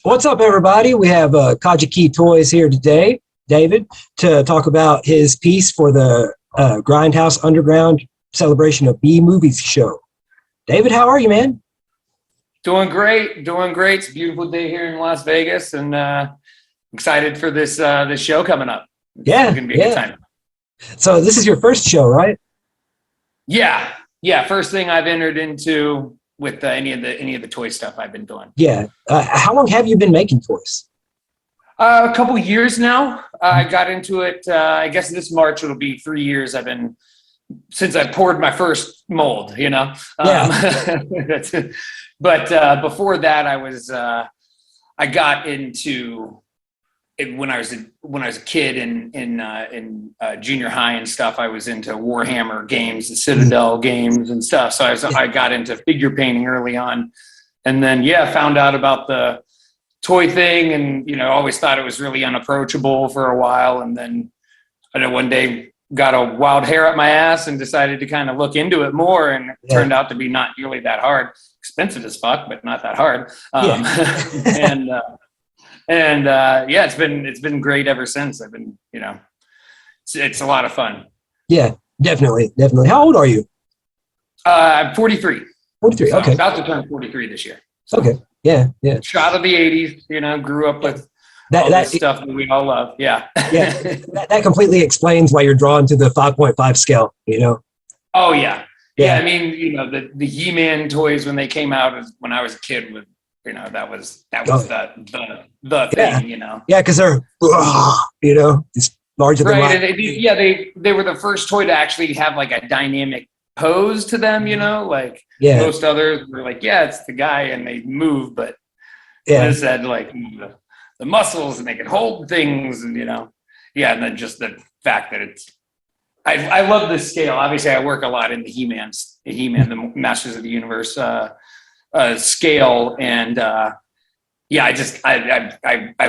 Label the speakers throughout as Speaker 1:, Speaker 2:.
Speaker 1: What's up, everybody? We have Kagekittoys here today, David, to talk about his piece for the Grindhouse Underground celebration of B Movies show. David, how are you, man?
Speaker 2: Doing great, doing great. It's a beautiful day here in Las Vegas, and excited for this show coming up. It's going to be a good time.
Speaker 1: So this is your first show, right?
Speaker 2: Yeah. First thing I've entered into with any of the toy stuff I've been doing.
Speaker 1: Yeah. How long have you been making toys?
Speaker 2: A couple years now. I got into it. I guess this March it'll be 3 years. Since I poured my first mold. Yeah. But before that, I got into it when I was a kid in junior high and stuff. I was into Warhammer games, the Citadel games and stuff. So I got into figure painting early on, and then found out about the toy thing, and always thought it was really unapproachable for a while, and then I know one day got a wild hair up my ass and decided to kind of look into it more, and it turned out to be not really that hard. Expensive as fuck, but not that hard. It's been great ever since. I've been, it's a lot of fun.
Speaker 1: Yeah, definitely. How old are you?
Speaker 2: I'm 43.
Speaker 1: 43.
Speaker 2: So
Speaker 1: okay.
Speaker 2: I'm about to turn 43 this year. So
Speaker 1: okay. Yeah.
Speaker 2: Shot of the 80s. Grew up with that stuff that we all love. Yeah.
Speaker 1: Yeah. That completely explains why you're drawn to the 5.5 scale.
Speaker 2: Oh yeah. Yeah. I mean, the Heman toys when they came out when I was a kid with. That was the thing,
Speaker 1: Yeah, because they're, it's larger than life.
Speaker 2: Right, they were the first toy to actually have like a dynamic pose to them, most others were like, it's the guy and they move, but this had like the muscles and they could hold things and, and then just the fact that I love this scale. Obviously, I work a lot in the He-Man, the Masters of the Universe scale, and I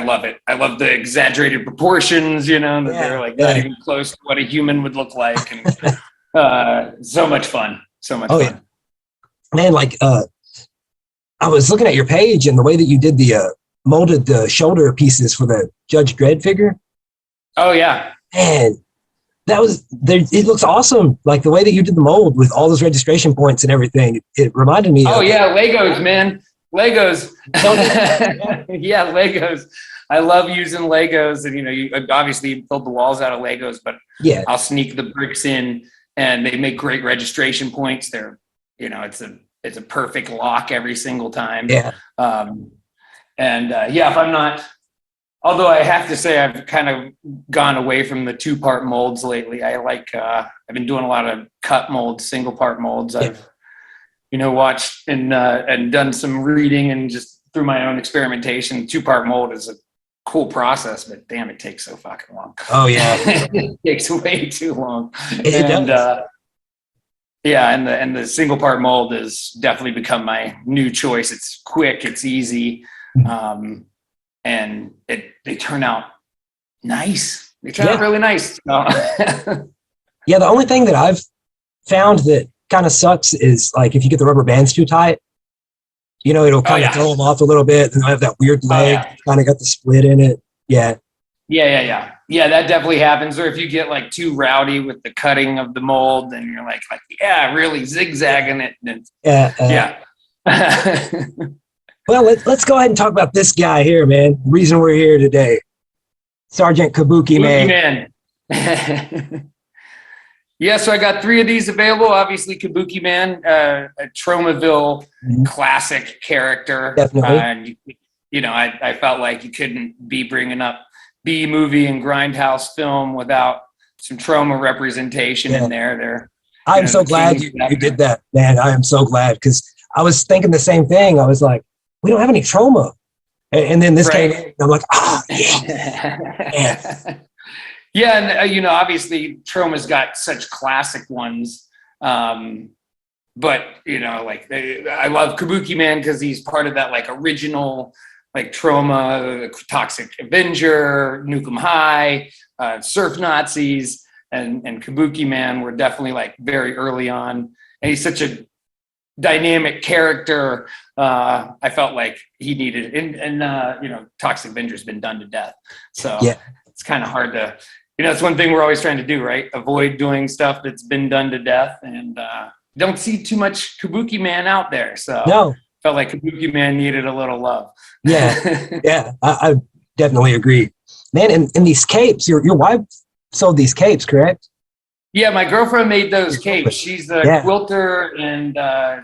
Speaker 2: love it. I love the exaggerated proportions, that they're like not even close to what a human would look like, and so much fun.
Speaker 1: Yeah. Man, I was looking at your page and the way that you did the molded the shoulder pieces for the Judge Dredd figure.
Speaker 2: Oh yeah,
Speaker 1: man. That was there. It looks awesome. Like the way that you did the mold with all those registration points and everything. It reminded me.
Speaker 2: Legos, man. Legos. Yeah, Legos. I love using Legos, and you obviously build the walls out of Legos, but I'll sneak the bricks in, and they make great registration points. They're, it's a perfect lock every single time.
Speaker 1: Yeah.
Speaker 2: If I'm not. Although I have to say I've kind of gone away from the 2-part molds lately. I like I've been doing a lot of cut molds, single part molds. I've watched and done some reading and just through my own experimentation. 2-part mold is a cool process, but damn, it takes so fucking long.
Speaker 1: Oh yeah,
Speaker 2: it takes way too long.
Speaker 1: It does.
Speaker 2: And the single part mold has definitely become my new choice. It's quick, it's easy. And they turn out nice. They turn out really nice.
Speaker 1: The only thing that I've found that kind of sucks is like if you get the rubber bands too tight, it'll kind of throw them off a little bit. And I have that weird leg, kind of got the split in it. Yeah, that definitely happens. Or if you get like too rowdy with the cutting of the mold, then you're like really zigzagging it. And Well, let's go ahead and talk about this guy here, man. The reason we're here today, Sgt Kabuki, man.
Speaker 2: So I got 3 of these available. Obviously, Kabuki Man, a Tromaville classic character.
Speaker 1: Definitely.
Speaker 2: I felt like you couldn't be bringing up B movie and Grindhouse film without some Troma representation in there.
Speaker 1: I'm so glad you did that, man. I am so glad because I was thinking the same thing. I was like, we don't have any Troma. And then this came in, and I'm like,
Speaker 2: and obviously Troma's got such classic ones. But I love Kabuki Man because he's part of that like original like Troma, Toxic Avenger, Nuke 'Em High, Surf Nazis, and Kabuki Man were definitely like very early on. And he's such a dynamic character. I felt like he needed, and you know, Toxic Avenger's been done to death, so
Speaker 1: Yeah.
Speaker 2: it's kind of hard to, you know, it's one thing we're always trying to do, right? Avoid doing stuff that's been done to death, and don't see too much Kabuki Man out there. So
Speaker 1: No.
Speaker 2: felt like Kabuki Man needed a little love.
Speaker 1: Yeah. Yeah. I definitely agree, man. And these capes, your wife sold these capes, correct?
Speaker 2: Yeah, my girlfriend made those capes. She's a
Speaker 1: Yeah.
Speaker 2: quilter, and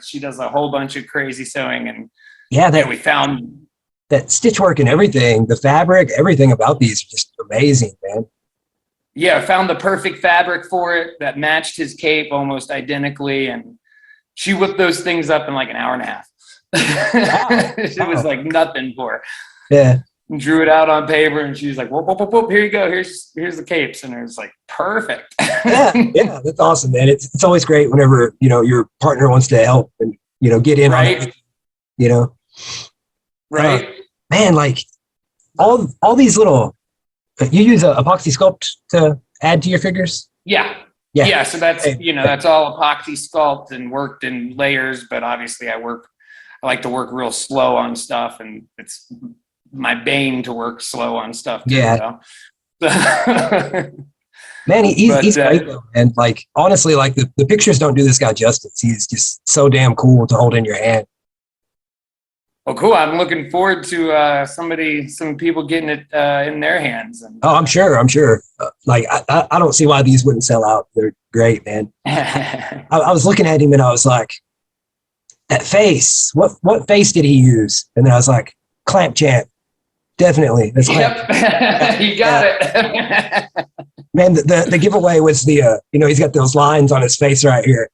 Speaker 2: she does a whole bunch of crazy sewing. And
Speaker 1: Yeah,
Speaker 2: we found
Speaker 1: that stitch work and everything, the fabric, everything about these is just amazing, man.
Speaker 2: yeah, found the perfect fabric for it that matched his cape almost identically, and she whipped those things up in like an hour and a half.
Speaker 1: Wow.
Speaker 2: It was like nothing for her.
Speaker 1: Yeah.
Speaker 2: Drew it out on paper, and she was like, whoop, whoop, whoop, whoop, here you go. Here's the capes. And it was like, perfect.
Speaker 1: Yeah, that's awesome, man. It's always great whenever, you know, your partner wants to help and, you know, get in
Speaker 2: right.
Speaker 1: on it, you know.
Speaker 2: Right.
Speaker 1: Man, like all these little, you use a epoxy sculpt to add to your figures?
Speaker 2: Yeah. So that's, you know, that's all epoxy sculpt and worked in layers, but obviously I like to work real slow on stuff, and it's my bane to work slow on stuff too.
Speaker 1: Yeah.
Speaker 2: So.
Speaker 1: Man, he's great though. And like, honestly, like the pictures don't do this guy justice. He's just so damn cool to hold in your hand.
Speaker 2: Well, cool. I'm looking forward to some people getting it in their hands. And,
Speaker 1: I'm sure. Like, I don't see why these wouldn't sell out. They're great, man. I was looking at him and I was like, that face, what face did he use? And then I was like, Clamp Champ. Definitely. That's Clamp.
Speaker 2: Yep. You got it.
Speaker 1: Man, the giveaway was the, you know, he's got those lines on his face right here.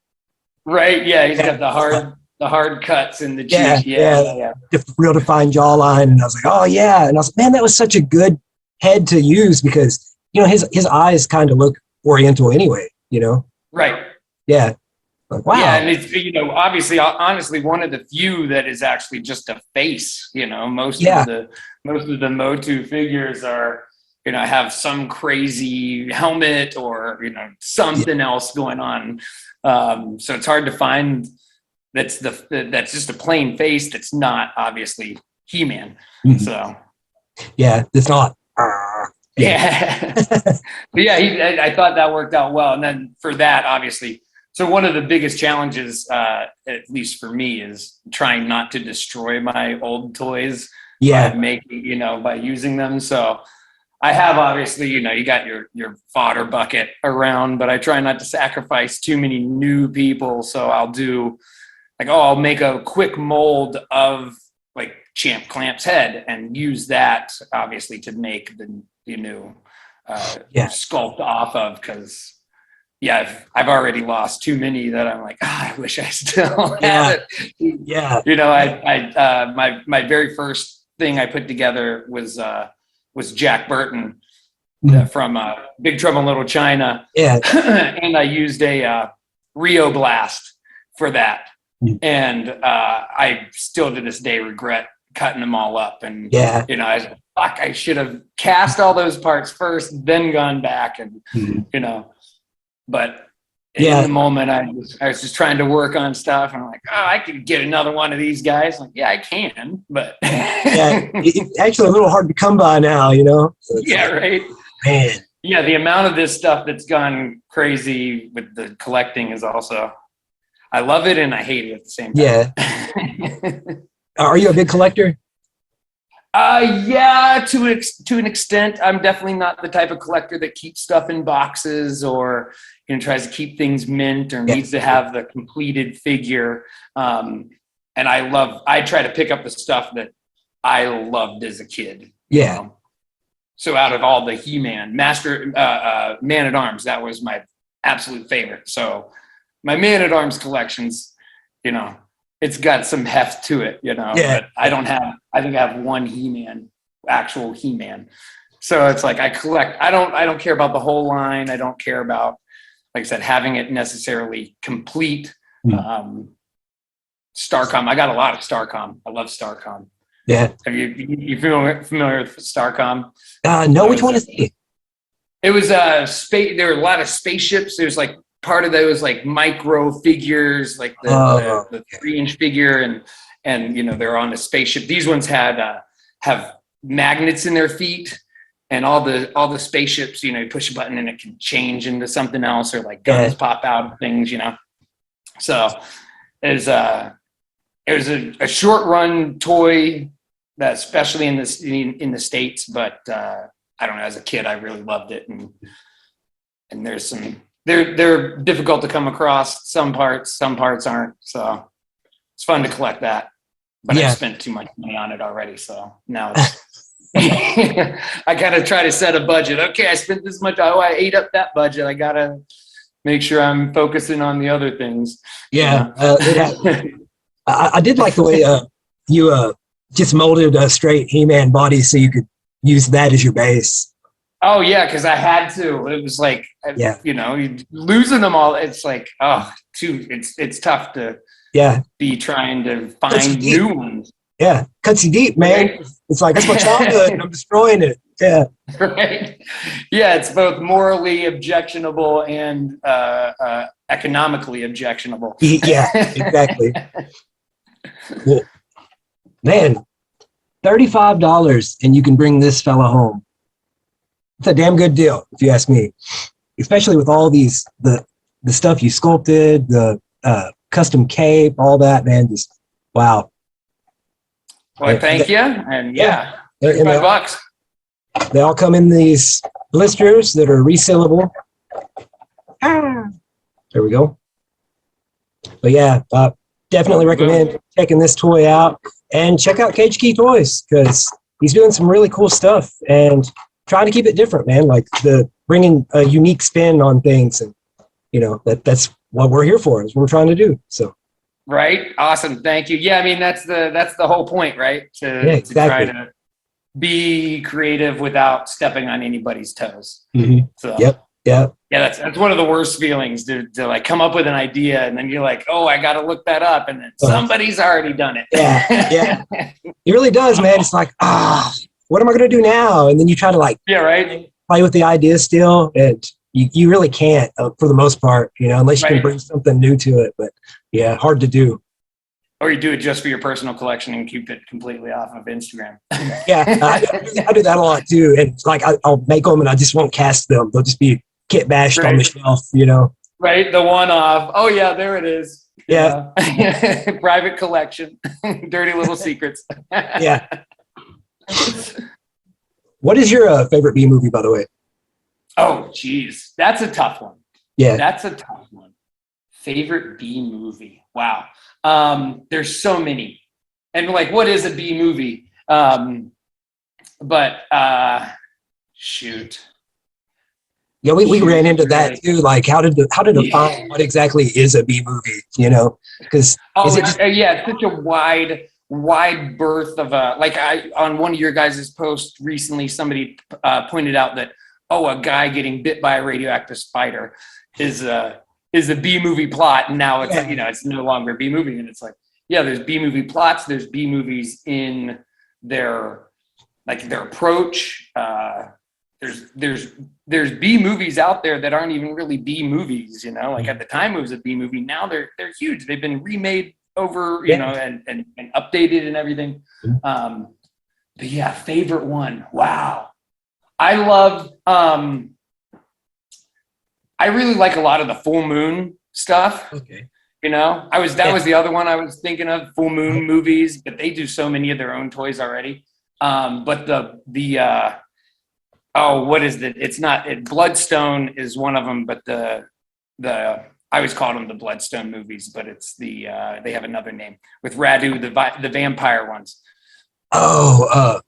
Speaker 2: Right. Yeah. He's got the hard cuts in the cheek. Yeah.
Speaker 1: Real defined jawline. And I was like, oh yeah. And I was like, man, that was such a good head to use because, you know, his eyes kind of look Oriental anyway, you know?
Speaker 2: Right.
Speaker 1: Yeah. Like, wow.
Speaker 2: Yeah. And it's, you know, obviously, honestly, one of the few that is actually just a face, you know, most of the Motu figures are, you know, have some crazy helmet or, you know, something else going on. So it's hard to find that's just a plain face that's not obviously He-Man.
Speaker 1: Mm-hmm.
Speaker 2: So
Speaker 1: yeah, it's not.
Speaker 2: Yeah. But yeah, I thought that worked out well. And then for that, obviously, so one of the biggest challenges, at least for me, is trying not to destroy my old toys by using them. So I have obviously, you know, you got your fodder bucket around, but I try not to sacrifice too many new people. So I'll do like, I'll make a quick mold of like Champ Clamp's head and use that obviously to make the new sculpt off of, because I've already lost too many that I'm like, I wish I still had it.
Speaker 1: Yeah.
Speaker 2: You know, I my very first thing I put together was Jack Burton from Big Trouble in Little China. Yeah. And I used a Rio Blast for that. And I still to this day regret cutting them all up. And, you know, I should have cast all those parts first, then gone back and, you know, but in the moment I was just trying to work on stuff. And I'm like, oh, I could get another one of these guys. I'm like, yeah, I can, but
Speaker 1: it's actually a little hard to come by now, you know? So
Speaker 2: right.
Speaker 1: Man.
Speaker 2: Yeah. The amount of this stuff that's gone crazy with the collecting is also, I love it and I hate it at the same time.
Speaker 1: Yeah. Are you a big collector?
Speaker 2: Yeah, to an extent. I'm definitely not the type of collector that keeps stuff in boxes or, you know, tries to keep things mint or needs to have the completed figure. And I try to pick up the stuff that I loved as a kid.
Speaker 1: Yeah.
Speaker 2: So out of all the He-Man, Man-at-Arms, that was my absolute favorite. So my Man-at-Arms collections, you know, it's got some heft to it, you know, but I think I have one He-Man, actual He-Man. So it's like I collect, I don't care about the whole line. I don't care about, like I said, having it necessarily complete. Starcom. I got a lot of Starcom. I love Starcom.
Speaker 1: Yeah.
Speaker 2: Have you familiar with Starcom?
Speaker 1: No, which one is it?
Speaker 2: It was space. There were a lot of spaceships. There's like part of those like micro figures, like the 3-inch figure, and you know, they're on a spaceship. These ones have magnets in their feet, and all the spaceships, you know, you push a button and it can change into something else, or like guns pop out of things, you know. So it was a short run toy, that especially in the States, but I don't know, as a kid I really loved it, and there's some they're difficult to come across, some parts aren't, so it's fun to collect that, but I spent too much money on it already, so now it's I gotta try to set a budget. Okay, I spent this much, I ate up that budget, I gotta make sure I'm focusing on the other things.
Speaker 1: I did like the way you just molded a straight He-Man body so you could use that as your base.
Speaker 2: Oh yeah, because I had to. It was like, you know, losing them all. It's like, it's tough to be trying to find new ones.
Speaker 1: Yeah, cuts you deep, man. Right? It's like, that's my childhood, and I'm destroying it. Yeah.
Speaker 2: Right. Yeah, it's both morally objectionable and economically objectionable.
Speaker 1: Yeah, exactly. Well, man, $35 and you can bring this fella home. It's a damn good deal, if you ask me. Especially with all these the stuff you sculpted, the custom cape, all that, man. Just wow.
Speaker 2: Well, thank you, and $35.
Speaker 1: They all come in these blisters that are resealable. There we go. But yeah, definitely recommend checking this toy out, and check out Kagekittoys because he's doing some really cool stuff and trying to keep it different, man. Like bringing a unique spin on things, and you know that's what we're here for. Is what we're trying to do. So.
Speaker 2: Right. Awesome. Thank you. Yeah. I mean, that's the whole point, right? To try to be creative without stepping on anybody's toes.
Speaker 1: Mm-hmm. So. Yep. Yeah.
Speaker 2: Yeah. That's one of the worst feelings to like come up with an idea and then you're like, oh, I got to look that up, and then somebody's already done it.
Speaker 1: Yeah. It really does, man. It's like, what am I going to do now? And then you try to play with the idea still, and you really can't for the most part, you know, unless you can bring something new to it. But yeah, hard to do.
Speaker 2: Or you do it just for your personal collection and keep it completely off of Instagram.
Speaker 1: Yeah, I do that a lot too. And like I'll make them and I just won't cast them. They'll just be kit bashed on the shelf, you know.
Speaker 2: Right, the one off. Oh yeah, there it is.
Speaker 1: Yeah.
Speaker 2: Private collection. Dirty little secrets.
Speaker 1: Yeah. What is your favorite B movie, by the way?
Speaker 2: Oh, geez. That's a tough one.
Speaker 1: Yeah.
Speaker 2: That's a tough one. Favorite B movie. Wow. There's so many. And like, what is a B movie? Shoot.
Speaker 1: Yeah, we ran into that too. Like, how to define what exactly is a B movie, you know? Because
Speaker 2: it's such a wide berth of on one of your guys' posts recently, somebody pointed out that a guy getting bit by a radioactive spider is a B movie plot, and now it's it's no longer a B movie, and it's like, yeah, there's B movie plots, there's B movies in their approach. There's B movies out there that aren't even really B movies, you know. Like at the time it was a B movie. Now they're huge. They've been remade over, you know, and updated and everything. But yeah, favorite one. Wow. I love I really like a lot of the full moon stuff.
Speaker 1: Okay.
Speaker 2: You know, that was the other one I was thinking of, full moon movies, but they do so many of their own toys already. But what is it? It's not Bloodstone is one of them, but the I always called them the Bloodstone movies, but it's they have another name with Radu, the vampire ones.
Speaker 1: Oh,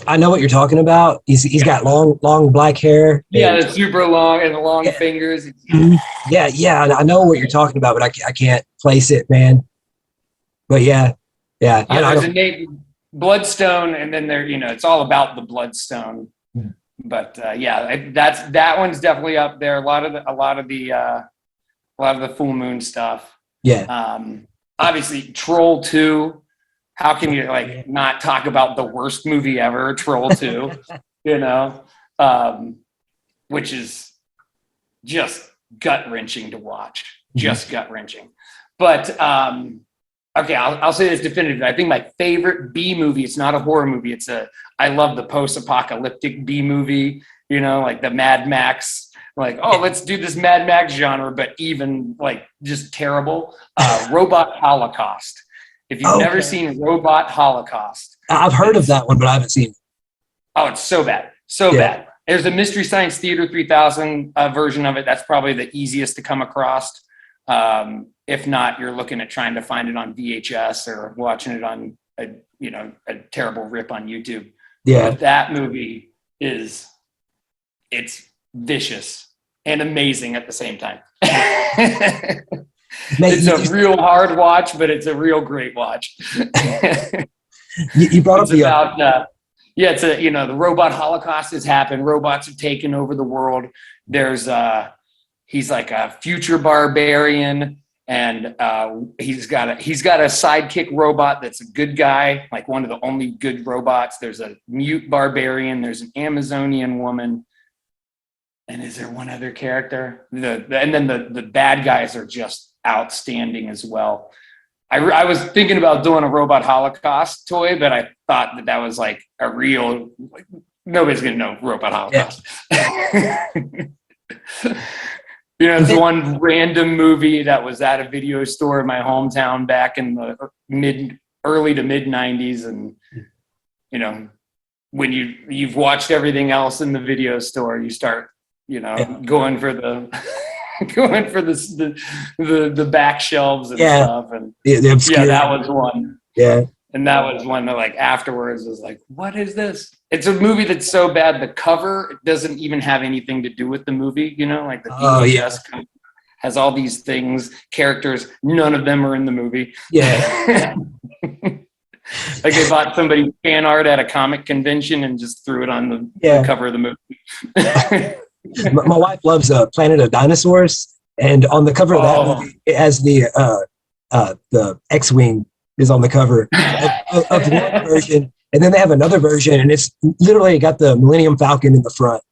Speaker 1: I know what you're talking about. He's got long black hair.
Speaker 2: Yeah, it's super long and long fingers.
Speaker 1: Yeah, I know what you're talking about, but I can't place it, man. But yeah.
Speaker 2: There's a name, Bloodstone, and then it's all about the Bloodstone. But that one's definitely up there. A lot of the full moon stuff.
Speaker 1: Yeah.
Speaker 2: Obviously, Troll 2. How can you not talk about the worst movie ever, Troll 2? You know, which is just gut wrenching to watch, just gut wrenching. But okay, I'll say this definitively. I think my favorite B movie, it's not a horror movie. I love the post-apocalyptic B movie, you know, like the Mad Max, like, oh, let's do this Mad Max genre, but even like just terrible. Robot Holocaust. If you've never seen Robot Holocaust.
Speaker 1: I've heard of that one, but I haven't seen it.
Speaker 2: Oh, it's so bad. So bad. There's a Mystery Science Theater 3000 version of it. That's probably the easiest to come across. If not, you're looking at trying to find it on VHS or watching it on a terrible rip on YouTube.
Speaker 1: Yeah.
Speaker 2: But that movie it's vicious and amazing at the same time. It's a real hard watch, but it's a real great watch.
Speaker 1: you brought up the
Speaker 2: the robot holocaust has happened. Robots have taken over the world. There's he's like a future barbarian, and he's got a sidekick robot that's a good guy, like one of the only good robots. There's a mute barbarian. There's an Amazonian woman. And is there one other character? And then the bad guys are just outstanding as well. I was thinking about doing a Robot Holocaust toy, but I thought that was like a real, nobody's going to know Robot Holocaust. Yeah. It's one random movie that was at a video store in my hometown back in the early to mid 90s. And, when you've watched everything else in the video store, you start, going for the back shelves and stuff. And that was one. Yeah. And that was one that like afterwards was like, what is this? It's a movie that's so bad. The cover doesn't even have anything to do with the movie, like the VHS has all these things, characters, none of them are in the movie. Yeah. Like they bought somebody's fan art at a comic convention and just threw it on the cover of the movie.
Speaker 1: My wife loves Planet of Dinosaurs, and on the cover of that movie, it has the X-Wing is on the cover of one version, and then they have another version, and it's literally got the Millennium Falcon in the front,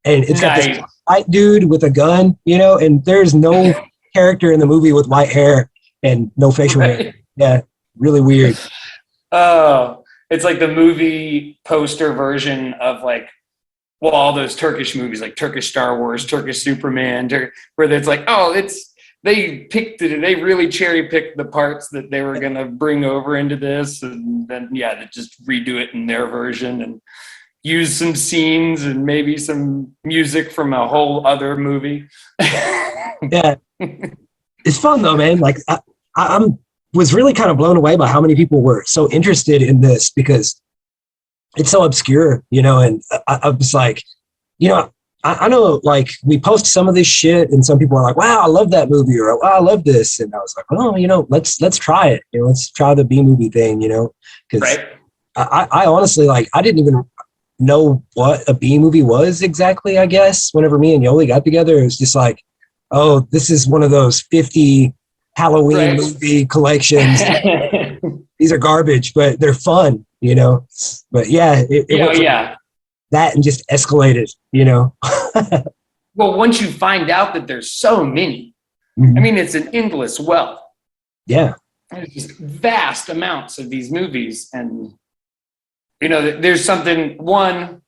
Speaker 1: and it's got this white dude with a gun, and there's no character in the movie with white hair and no facial hair. Yeah, really weird.
Speaker 2: Oh, it's like the movie poster version of like, well, all those Turkish movies, like Turkish Star Wars, Turkish Superman, where it's like, they really cherry picked the parts that they were going to bring over into this. And then, they just redo it in their version and use some scenes and maybe some music from a whole other movie.
Speaker 1: Yeah. It's fun though, man. Like I was really kind of blown away by how many people were so interested in this because it's so obscure, and I was like, I know like we post some of this shit and some people are like, wow, I love that movie, or wow, I love this. And I was like, oh, let's try it. Let's try the B movie thing, because I honestly, like, I didn't even know what a B movie was exactly, I guess. Whenever me and Yoli got together, it was just like, oh, this is one of those 50 Halloween movie collections. These are garbage, but they're fun, But that and just escalated,
Speaker 2: Well, once you find out that there's so many, I mean, it's an endless wealth.
Speaker 1: Yeah.
Speaker 2: There's just vast amounts of these movies. And, there's something,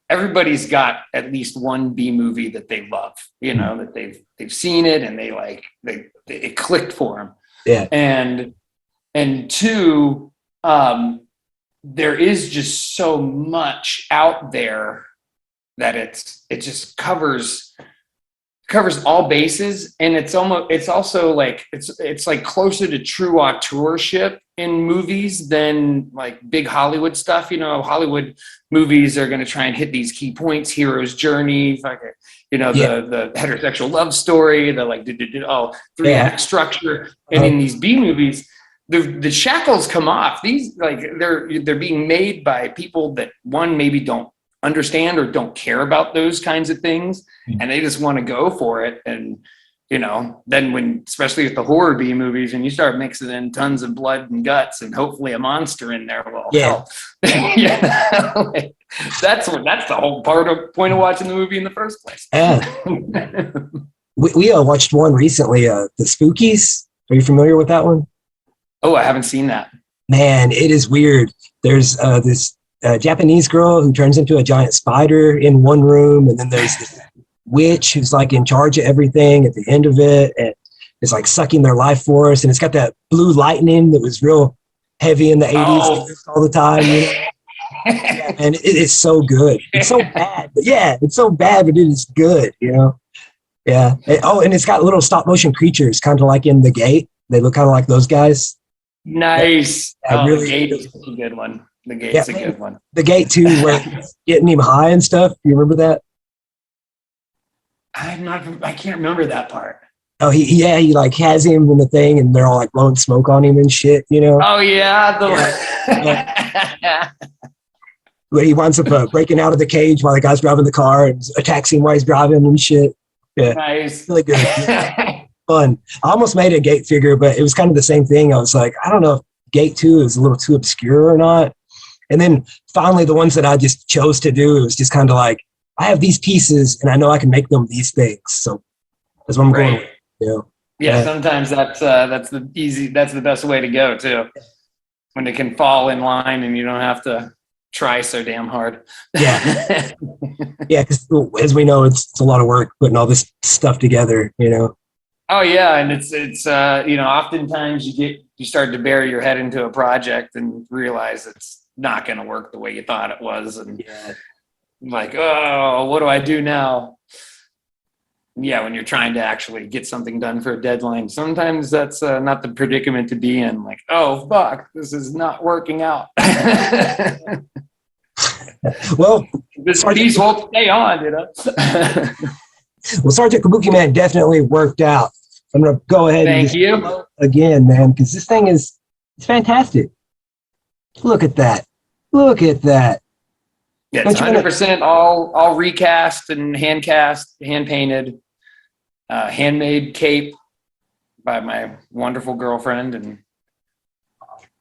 Speaker 2: everybody's got at least one B movie that they love, that they've seen it and it clicked for them.
Speaker 1: Yeah.
Speaker 2: And two, there is just so much out there that it just covers all bases, and it's also like it's like closer to true authorship in movies than like big Hollywood stuff. Hollywood movies are going to try and hit these key points: hero's journey, like the heterosexual love story, the like three-act structure, and in these B movies, the shackles come off. These like they're being made by people that maybe don't understand or don't care about those kinds of things, and they just want to go for it. And then when, especially with the horror B movies, and you start mixing in tons of blood and guts and hopefully a monster in there, help. That's the whole point of watching the movie in the first place.
Speaker 1: we watched one recently, the Spookies. Are you familiar with that one?
Speaker 2: Oh, I haven't seen that.
Speaker 1: Man, it is weird. There's this Japanese girl who turns into a giant spider in one room, and then there's this witch who's like in charge of everything at the end of it, and it's like sucking their life force, and it's got that blue lightning that was real heavy in the 80s all the time. You know? Yeah, and it is so good. It's so bad, but it's so bad, but it is good. You know? Yeah. And it's got little stop motion creatures, kind of like in The Gate. They look kind of like those guys.
Speaker 2: Nice.
Speaker 1: Really,
Speaker 2: The Gate is a good one. The Gate's a good one.
Speaker 1: The Gate too, where it's getting him high and stuff. You remember that?
Speaker 2: I can't remember that part.
Speaker 1: Oh, he like has him in the thing, and they're all like blowing smoke on him and shit. You know?
Speaker 2: Oh yeah.
Speaker 1: But he winds up breaking out of the cage while the guy's driving the car and attacks him while he's driving and shit. Yeah,
Speaker 2: nice.
Speaker 1: Really good. Fun. I almost made a Gate figure, but it was kind of the same thing. I was like, I don't know if Gate 2 is a little too obscure or not. And then finally, the ones that I just chose to do, it was just kind of like, I have these pieces and I know I can make them these things. So that's what I'm going with. You know?
Speaker 2: Yeah, sometimes that's the best way to go too. When it can fall in line and you don't have to try so damn hard.
Speaker 1: Yeah. Yeah, because as we know, it's a lot of work putting all this stuff together, you know.
Speaker 2: Oh yeah, and it's oftentimes you start to bury your head into a project and realize it's not going to work the way you thought it was, and like, oh, what do I do now? Yeah, when you're trying to actually get something done for a deadline, sometimes that's not the predicament to be in. Like, oh fuck, this is not working out.
Speaker 1: Well,
Speaker 2: this piece won't stay on, you know.
Speaker 1: Well, Sgt Kabuki, man, definitely worked out. I'm gonna go ahead and
Speaker 2: thank you
Speaker 1: again, man, because this thing it's fantastic. Look at that. Look at that.
Speaker 2: Yeah, it's 100% all recast and hand cast, hand painted, handmade cape by my wonderful girlfriend, and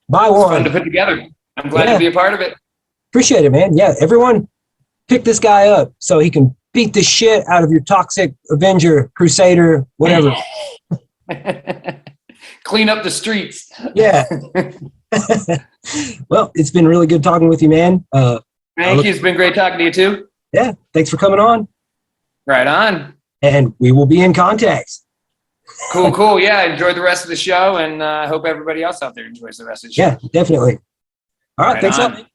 Speaker 1: buy
Speaker 2: it's
Speaker 1: one.
Speaker 2: fun to put together. I'm glad to be a part of it.
Speaker 1: Appreciate it, man. Yeah, everyone pick this guy up so he can beat the shit out of your toxic Avenger, Crusader, whatever.
Speaker 2: Clean up the streets.
Speaker 1: Yeah. Well, it's been really good talking with you, man.
Speaker 2: Thank you. It's been great talking to you too.
Speaker 1: Yeah. Thanks for coming on.
Speaker 2: Right on.
Speaker 1: And we will be in contact.
Speaker 2: Cool. Yeah. Enjoy the rest of the show, and I hope everybody else out there enjoys the rest of the show.
Speaker 1: Yeah, definitely. All right. Thanks a lot.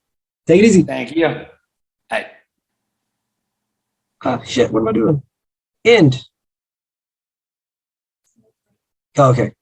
Speaker 1: Take it easy.
Speaker 2: Thank you. Bye.
Speaker 1: Oh, shit. What am I doing? End. Oh, okay.